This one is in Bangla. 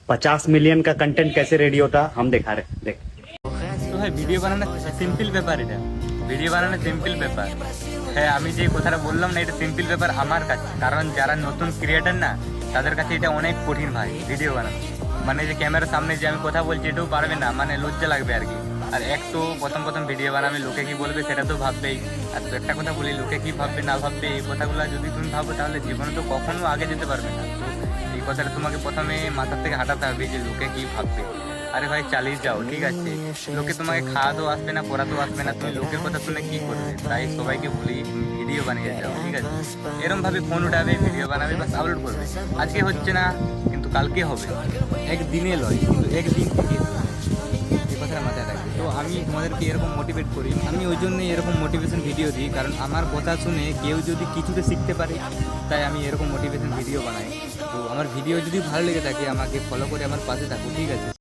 50 मिलियन का कंटेंट कैसे रेडी होता हम दिखा रहे देख। তো ভাই ভিডিও বানানো সিম্পল ব্যাপার, এটা ভিডিও বানানো সিম্পল ব্যাপার। হ্যাঁ, আমি যে কথাটা বললাম না, এটা সিম্পল ব্যাপার আমার কাছে, কারণ যারা নতুন ক্রিয়েটার না তাদের কাছে এটা অনেক কঠিন ভাই ভিডিও বানানো। মানে যে ক্যামেরার সামনে যে আমি কথা বলছি এটাও পারবে না, মানে লজ্জা লাগবে আর কি। আর এক তো প্রথম প্রথম ভিডিও বানাবে, লোকে কি বলবে সেটা তো ভাববেই। আর তো একটা কথা বলি, লোকে কি ভাববে না ভাববে এই কথাগুলো যদি তুমি ভাবো তাহলে জীবনে তো কখনো আগে যেতে পারবে না। তো এই কথাটা তোমাকে প্রথমে মাথার থেকে হাঁটাতে হবে যে লোকে কি ভাববে। আরে ভাই চালিয়ে যাও, ঠিক আছে, লোকে তোমাকে খাওয়াতেও আসবে না, পড়াতেও আসবে না, তুমি লোকের কথা শুনে কি করবে। তাই সবাইকে বলি ভিডিও বানিয়ে যাও, ঠিক আছে। এরকম ভাবে ফোন উঠাবে, ভিডিও বানাবে, বাস আপলোড করবে। আজকে হচ্ছে না কিন্তু কালকে হবে, একদিনে লয় কিন্তু একদিন থেকে এই কথাটা মাথায় রাখবে। তো আমি তোমাদেরকে এরকম মোটিভেট করি, আমি ওই জন্যই এরকম মোটিভেশন ভিডিও দিই, কারণ আমার কথা শুনে কেউ যদি কিছুতে শিখতে পারে তাই আমি এরকম মোটিভেশন ভিডিও বানাই। তো আমার ভিডিও যদি ভালো লেগে থাকে আমাকে ফলো করে আমার পাশে থাকো, ঠিক আছে।